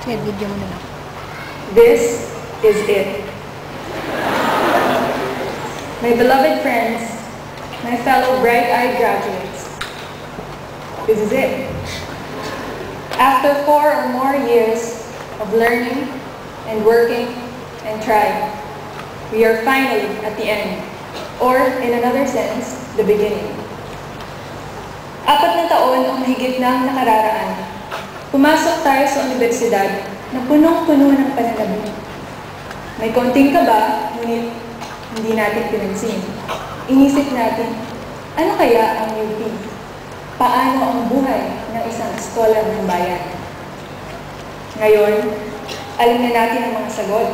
Video mo na lang. This is it. My beloved friends, my fellow bright-eyed graduates, this is it. After 4 or more years of learning and working and trying, we are finally at the end, or in another sense, the beginning. 4 na taon ang mahigit na nakararaan. Pumasok tayo sa universidad na punong-puno ng pananabik. May konting kaba, ngunit hindi natin pinansin. Inisip natin, ano kaya ang UP? Paano ang buhay ng isang scholar ng bayan? Ngayon, alam na natin ang mga sagot.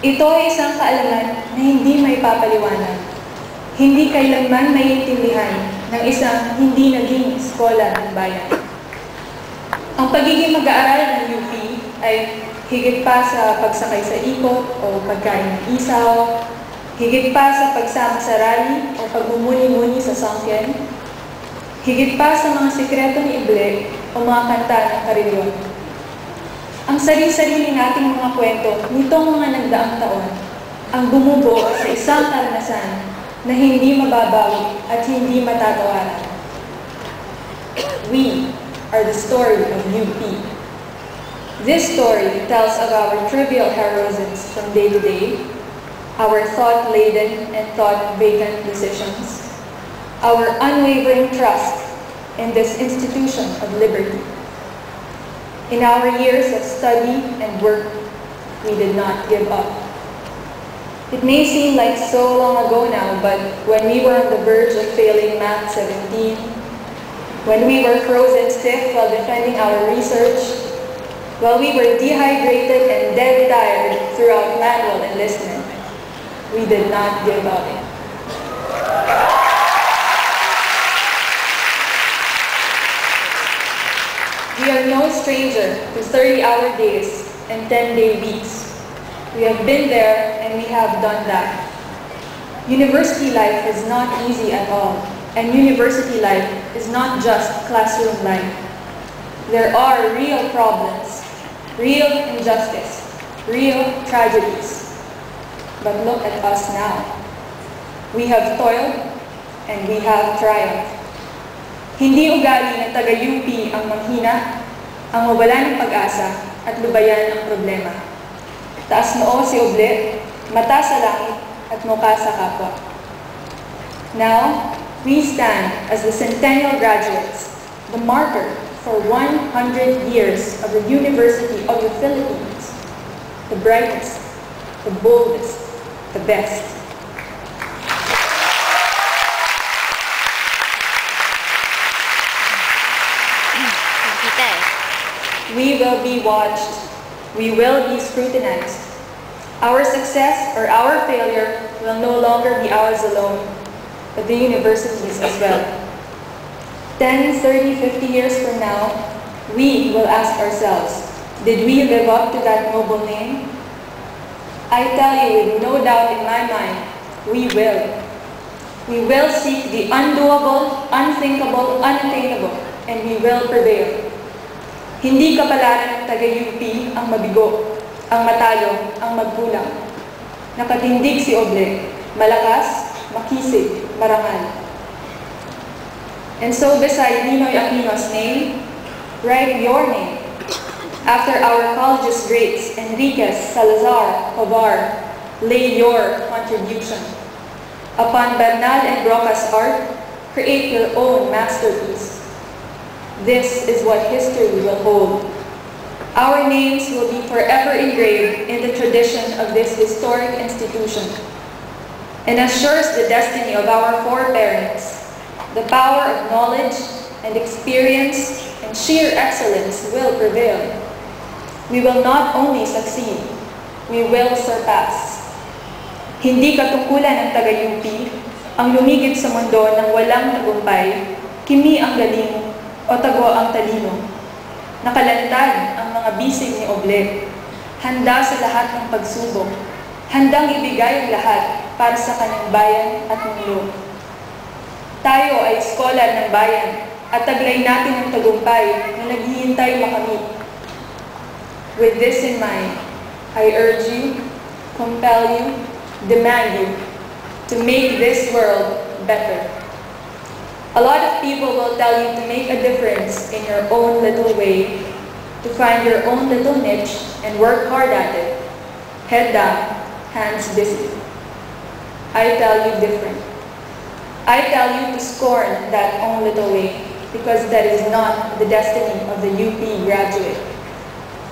Ito ay isang kaalaman na hindi may papaliwanag. Hindi kailanman maiintindihan ng isang hindi naging scholar ng bayan. Ang pagiging mag-aaral ng UP ay higit pa sa pagsakay sa ikot o pagkain ng isaw, higit pa sa pagsama sa rally o pagmumuni-muni sa sangkyan, higit pa sa mga sikreto ni Ible o mga kanta ng karilyon. Ang sarili-sarili nating mga kwento nitong mga nagdaang taon ang bumubuo sa isang karanasan na hindi mababawi at hindi matatawaran. We are the story of UP. This story tells of our trivial heroisms from day to day, our thought-laden and thought-vacant decisions, our unwavering trust in this institution of liberty. In our years of study and work, we did not give up. It may seem like so long ago now, but when we were on the verge of failing Math 17, when we were frozen stiff while defending our research, while we were dehydrated and dead tired throughout manual enlistment, we did not give up. We are no stranger to 30-hour days and 10-day weeks. We have been there and we have done that. University life is not easy at all. And university life is not just classroom life. There are real problems, real injustice, real tragedies. But look at us now. We have toiled and we have triumphed. Hindi ugali ng taga-UP ang manghina, ang mawala ng pag-asa at lubayan ang problema. Taas noo si Oble, mata sa langit at mukha sa kapwa. Now, we stand as the Centennial graduates, the marker for 100 years of the University of the Philippines, the brightest, the boldest, the best. We will be watched. We will be scrutinized. Our success or our failure will no longer be ours alone, but the universities as well. 10, 30, 50 years from now, we will ask ourselves, did we live up to that noble name? I tell you with no doubt in my mind, we will. We will seek the undoable, unthinkable, unattainable, and we will prevail. Hindi kapalaran ng taga-UP ang mabigo, ang matalo, ang magkulang. Nakatindig si Oble, malakas, makisig, marangal. And so beside Ninoy Aquino's name, write your name. After our college's greats, Enriquez, Salazar, Cobar, lay your contribution. Upon Bernal and Broca's art, create your own masterpiece. This is what history will hold. Our names will be forever engraved in the tradition of this historic institution. And as sure as the destiny of our foreparents, the power of knowledge and experience and sheer excellence will prevail. We will not only succeed, we will surpass. Hindi katungkulan ng taga-UP ang lumigit sa mundo ng walang tagumpay, kimi ang galing o tago ang talino. Nakalantad ang mga bisig ni Oble, handa sa lahat ng pagsubok, handang ibigay ang lahat para sa kanyang bayan at mundo. Tayo ay scholar ng bayan at taglay natin ang tagumpay na naghihintay makamit. With this in mind, I urge you, compel you, demand you to make this world better. A lot of people will tell you to make a difference in your own little way, to find your own little niche and work hard at it, head down, hands busy. I tell you different. I tell you to scorn that own little way, because that is not the destiny of the UP graduate.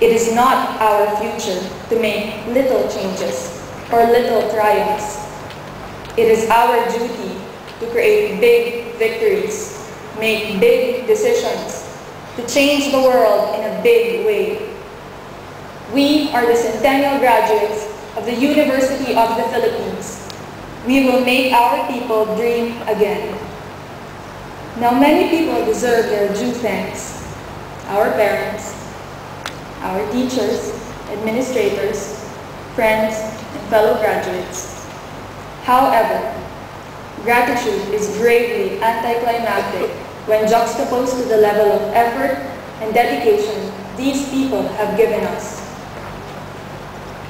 It is not our future to make little changes or little triumphs. It is our duty to create big victories, make big decisions, to change the world in a big way. We are the centennial graduates of the University of the Philippines. We will make our people dream again. Now, many people deserve their due thanks. Our parents, our teachers, administrators, friends, and fellow graduates. However, gratitude is gravely anticlimactic when juxtaposed to the level of effort and dedication these people have given us.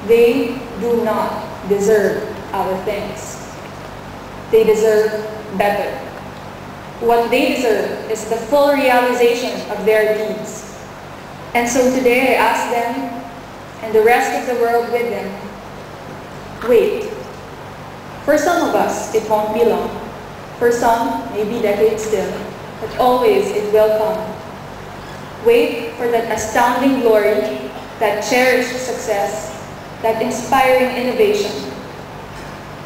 They do not deserve our thanks. They deserve better. What they deserve is the full realization of their deeds. And so today I ask them, and the rest of the world with them, wait. For some of us, it won't be long. For some, maybe decades still, but always it will come. Wait for that astounding glory, that cherished success, that inspiring innovation.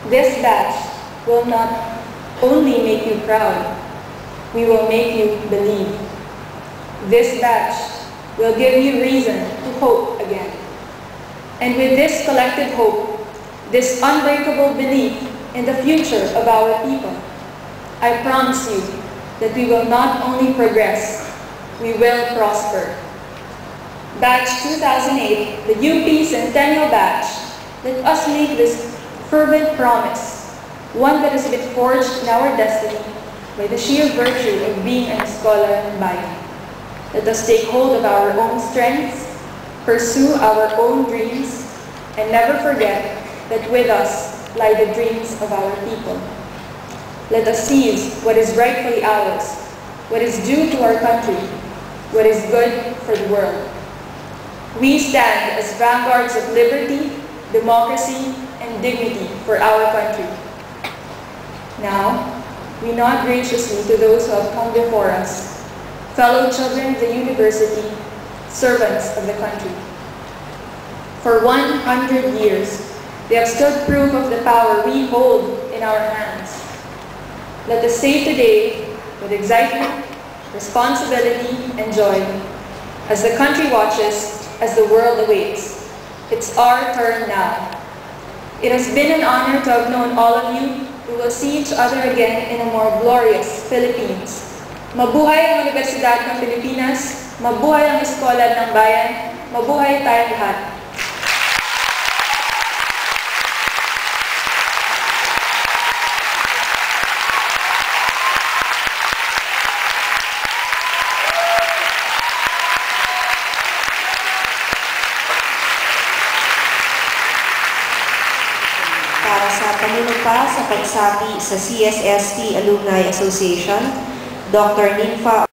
This batch will not only make you proud, we will make you believe. This batch will give you reason to hope again. And with this collective hope, this unbreakable belief in the future of our people, I promise you that we will not only progress, we will prosper. Batch 2008, the UP Centennial Batch, let us make this fervent promise, one that has been forged in our destiny by the sheer virtue of being an scholar ng bayan. Let us take hold of our own strengths, pursue our own dreams, and never forget that with us lie the dreams of our people. Let us seize what is rightfully ours, what is due to our country, what is good for the world. We stand as vanguards of liberty, democracy, and dignity for our country. Now, we nod graciously to those who have come before us, fellow children of the university, servants of the country. For 100 years, they have stood proof of the power we hold in our hands. Let us say today, with excitement, responsibility, and joy, as the country watches, as the world awaits, it's our turn now. It has been an honor to have known all of you. We will see each other again in a more glorious Philippines. Mabuhay ang Universidad ng Pilipinas, mabuhay ang Eskwela ng Bayan, mabuhay tayong lahat. Para sa panunumpa sa pagsabi sa CSST Alumni Association, Dr. Ninfa